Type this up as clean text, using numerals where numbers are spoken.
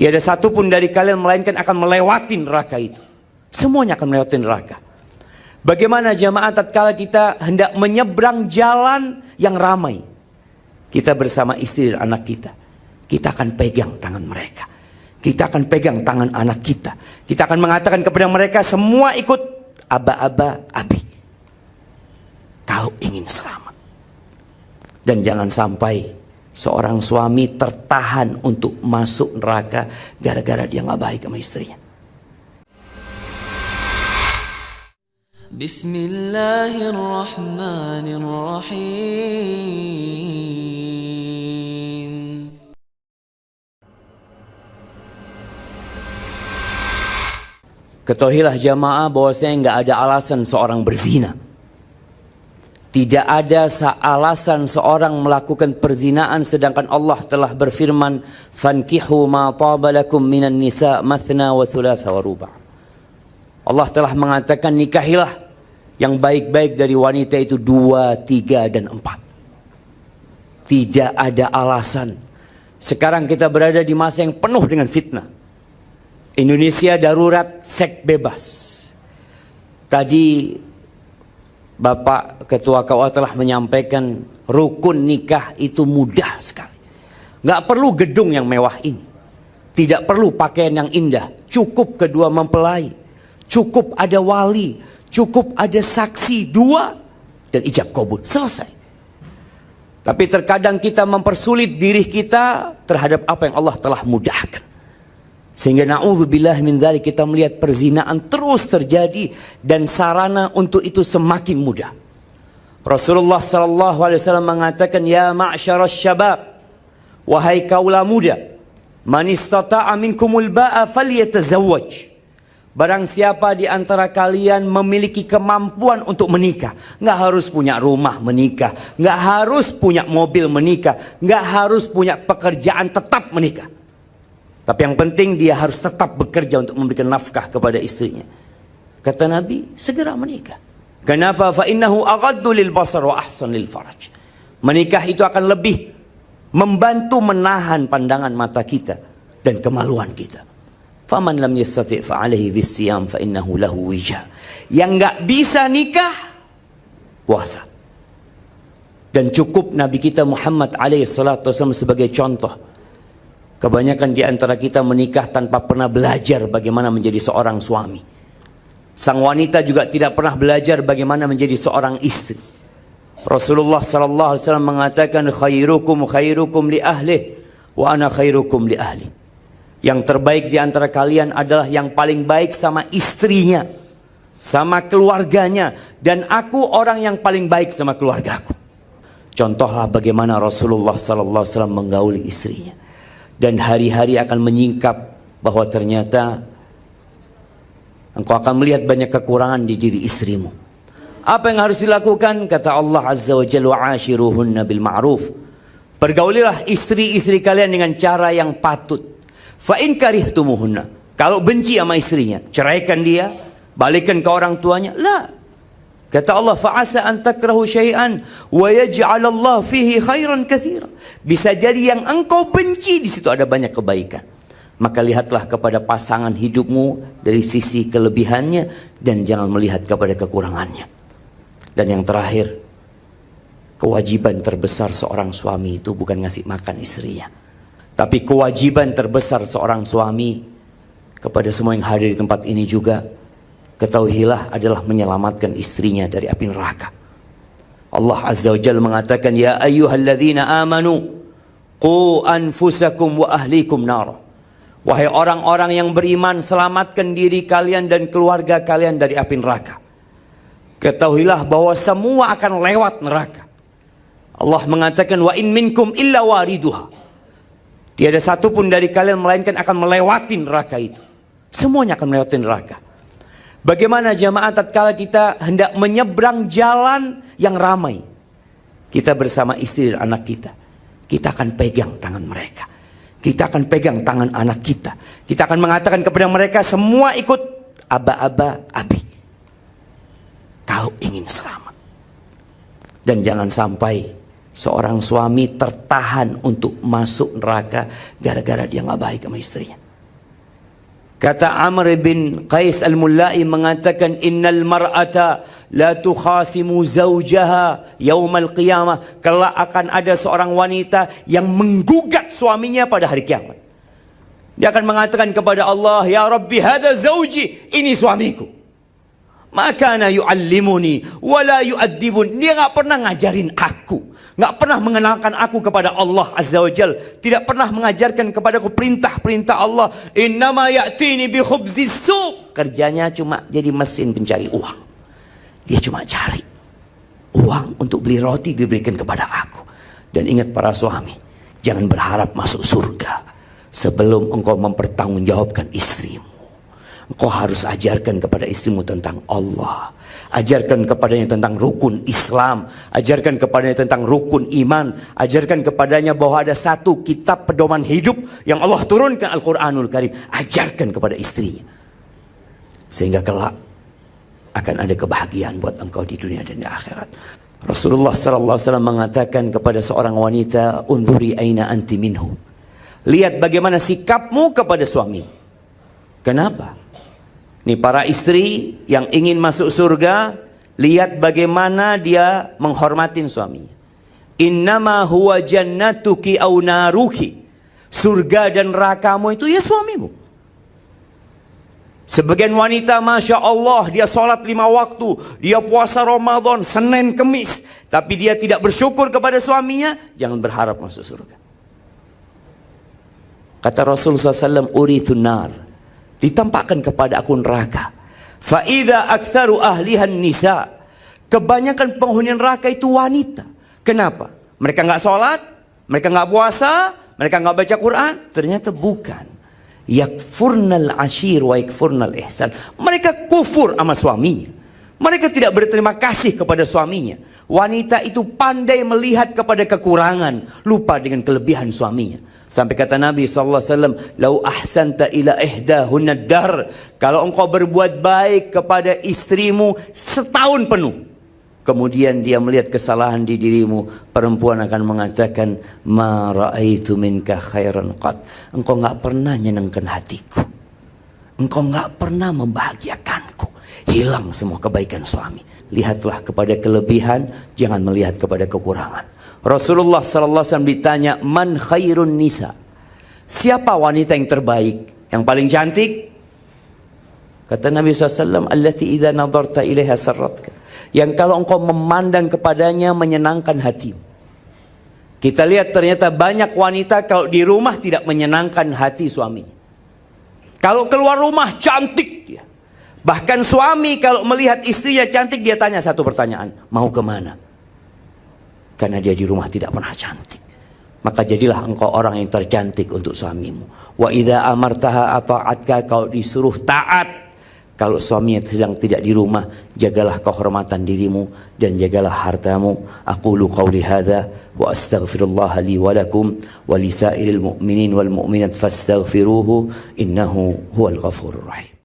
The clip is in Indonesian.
Tiada satupun dari kalian melainkan akan melewati neraka itu. Semuanya akan melewati neraka. Bagaimana jamaah tatkala kita hendak menyeberang jalan yang ramai, kita bersama istri dan anak kita, kita akan pegang tangan mereka. Kita akan pegang tangan anak kita. Kita akan mengatakan kepada mereka, semua ikut aba-aba abi, kalau ingin selamat. Dan jangan sampai seorang suami tertahan untuk masuk neraka gara-gara dia nggak baik sama istrinya. Bismillahirrahmanirrahim. Ketahuilah jamaah bahwasanya nggak ada alasan seorang berzina. Tidak ada alasan seorang melakukan perzinaan sedangkan Allah telah berfirman, "Fankihu ma taba lakum minan nisa mathna wa thulatha wa ruba'." Allah telah mengatakan nikahilah yang baik-baik dari wanita itu 2, 3 dan 4. Tidak ada alasan. Sekarang kita berada di masa yang penuh dengan fitnah. Indonesia darurat seks bebas. Tadi Bapak Ketua KUA telah menyampaikan rukun nikah itu mudah sekali. Nggak perlu gedung yang mewah ini. Tidak perlu pakaian yang indah. Cukup kedua mempelai. Cukup ada wali. Cukup ada saksi 2 dan ijab kabul. Selesai. Tapi terkadang kita mempersulit diri kita terhadap apa yang Allah telah mudahkan. Sehingga na'udzubillah min dzalik, kita melihat perzinaan terus terjadi dan sarana untuk itu semakin mudah. Rasulullah sallallahu alaihi wasallam mengatakan, "Ya ma'syaras syabab, wahai kaula muda, man istata'a minkumul ba'a falyatazawwaj." Barang siapa di antara kalian memiliki kemampuan untuk menikah, nggak harus punya rumah menikah, nggak harus punya mobil menikah, nggak harus punya pekerjaan tetap menikah. Tapi yang penting dia harus tetap bekerja untuk memberikan nafkah kepada istrinya. Kata Nabi, segera menikah. Kenapa? Fa innahu aghaddu lil basar wa ahsan lil faraj. Menikah itu akan lebih membantu menahan pandangan mata kita dan kemaluan kita. Faman lam yastati' fa alaihi bisiyam fa innahu lahu wija. Yang enggak bisa nikah, puasa. Dan cukup Nabi kita Muhammad alaihi salatu wasallam sebagai contoh. Kebanyakan di antara kita menikah tanpa pernah belajar bagaimana menjadi seorang suami. Sang wanita juga tidak pernah belajar bagaimana menjadi seorang istri. Rasulullah sallallahu alaihi wasallam mengatakan, khairukum li ahli wa ana khairukum li ahli. Yang terbaik di antara kalian adalah yang paling baik sama istrinya, sama keluarganya, dan aku orang yang paling baik sama keluargaku. Contohlah bagaimana Rasulullah sallallahu alaihi wasallam menggauli istrinya. Dan hari-hari akan menyingkap bahwa ternyata engkau akan melihat banyak kekurangan di diri istrimu. Apa yang harus dilakukan? Kata Allah Azza wa Jalla, wa'ashiruhunna bil ma'ruf. Pergaulilah istri-istri kalian dengan cara yang patut. Fa in karihtumuhunna. Kalau benci sama istrinya, ceraikan dia, balikan ke orang tuanya. La. Kata Allah, fa'asa an takrahu syai'an wa yaj'alallahu fihi khairan katsira. Bisa jadi yang engkau benci di situ ada banyak kebaikan. Maka lihatlah kepada pasangan hidupmu dari sisi kelebihannya dan jangan melihat kepada kekurangannya. Dan yang terakhir, kewajiban terbesar seorang suami itu bukan ngasih makan istrinya. Tapi kewajiban terbesar seorang suami kepada semua yang hadir di tempat ini juga, ketahuilah adalah menyelamatkan istrinya dari api neraka. Allah Azza wa Jalla mengatakan, "Ya ayyuhalladzina amanu qu anfusakum wa ahlikum nar." Wahai orang-orang yang beriman, selamatkan diri kalian dan keluarga kalian dari api neraka. Ketahuilah bahwa semua akan lewat neraka. Allah mengatakan, "Wa in minkum illa wariduha." Tiada satupun dari kalian melainkan akan melewati neraka itu. Semuanya akan melewati neraka. Bagaimana jamaah tatkala kita hendak menyeberang jalan yang ramai, kita bersama istri dan anak kita, kita akan pegang tangan mereka. Kita akan pegang tangan anak kita. Kita akan mengatakan kepada mereka, semua ikut aba-aba abi, kalau ingin selamat. Dan jangan sampai seorang suami tertahan untuk masuk neraka gara-gara dia nggak baik sama istrinya. Kata Amr bin Qais al-Mullai mengatakan, innal mar'ata la tukhasimu zawjaha yaumal qiyamah. Kelak akan ada seorang wanita yang menggugat suaminya pada hari kiamat. Dia akan mengatakan kepada Allah, ya Rabbi hadha zawji, ini suamiku. Maka yu'allimuni wala yu'addibun. Dia enggak pernah ngajarin aku, enggak pernah mengenalkan aku kepada Allah Azza wa Jal, tidak pernah mengajarkan kepadaku perintah-perintah Allah. Innama ya'tini bi khubzis suq. Kerjanya cuma jadi mesin pencari uang. Dia cuma cari uang untuk beli roti, diberikan kepada aku. Dan ingat para suami, jangan berharap masuk surga sebelum engkau mempertanggungjawabkan istrimu. Engkau harus ajarkan kepada istrimu tentang Allah. Ajarkan kepadanya tentang rukun Islam. Ajarkan kepadanya tentang rukun iman. Ajarkan kepadanya bahwa ada satu kitab pedoman hidup yang Allah turunkan, Al-Quranul Karim. Ajarkan kepada istrinya. Sehingga kelak akan ada kebahagiaan buat engkau di dunia dan di akhirat. Rasulullah SAW mengatakan kepada seorang wanita, unzuri aina anti minhu. Lihat bagaimana sikapmu kepada suami. Kenapa? Ini para istri yang ingin masuk surga, lihat bagaimana dia menghormatin suaminya. Innama huwa jannatuki au naruki. Surga dan nerakamu itu ya suamimu. Sebagian wanita, Masya Allah, dia sholat 5 waktu, dia puasa Ramadan, Senin, Kemis, tapi dia tidak bersyukur kepada suaminya, jangan berharap masuk surga. Kata Rasulullah SAW, uritun nar, ditampakkan kepada aku neraka. Fa'idha aktsaru ahlihan nisa. Kebanyakan penghuni neraka itu wanita. Kenapa? Mereka nggak sholat, mereka nggak puasa, mereka nggak baca Quran. Ternyata bukan. Yakfurnal ashir wa yakfurnal ihsan. Mereka kufur sama suaminya. Mereka tidak berterima kasih kepada suaminya. Wanita itu pandai melihat kepada kekurangan, lupa dengan kelebihan suaminya. Sampai kata Nabi SAW, lau ahsanta ila ihdahunna dar. Kalau engkau berbuat baik kepada istrimu setahun penuh, kemudian dia melihat kesalahan di dirimu, perempuan akan mengatakan, ma ra'aitu minka khairan qat. Engkau enggak pernah nyenangkan hatiku. Engkau enggak pernah membahagiakanku. Hilang semua kebaikan suami. Lihatlah kepada kelebihan, jangan melihat kepada kekurangan. Rasulullah SAW ditanya, man khairun nisa? Siapa wanita yang terbaik, yang paling cantik? Kata Nabi SAW, allati idza nadarta ilaiha sarratka. Yang kalau engkau memandang kepadanya menyenangkan hatimu. Kita lihat ternyata banyak wanita kalau di rumah tidak menyenangkan hati suaminya. Kalau keluar rumah cantik dia. Bahkan suami kalau melihat istrinya cantik, dia tanya satu pertanyaan, mau kemana? Karena dia di rumah tidak pernah cantik. Maka jadilah engkau orang yang tercantik untuk suamimu. Wa idza amartaha ata'atka, kalau disuruh taat. Kalau suaminya sedang tidak di rumah, jagalah kehormatan dirimu dan jagalah hartamu. Aqulu qawli hadza wa astaghfirullah li wa lakum wa lisairil mu'minin wal mu'minat fastaghfiruhu innahu huwal ghafurur rahim.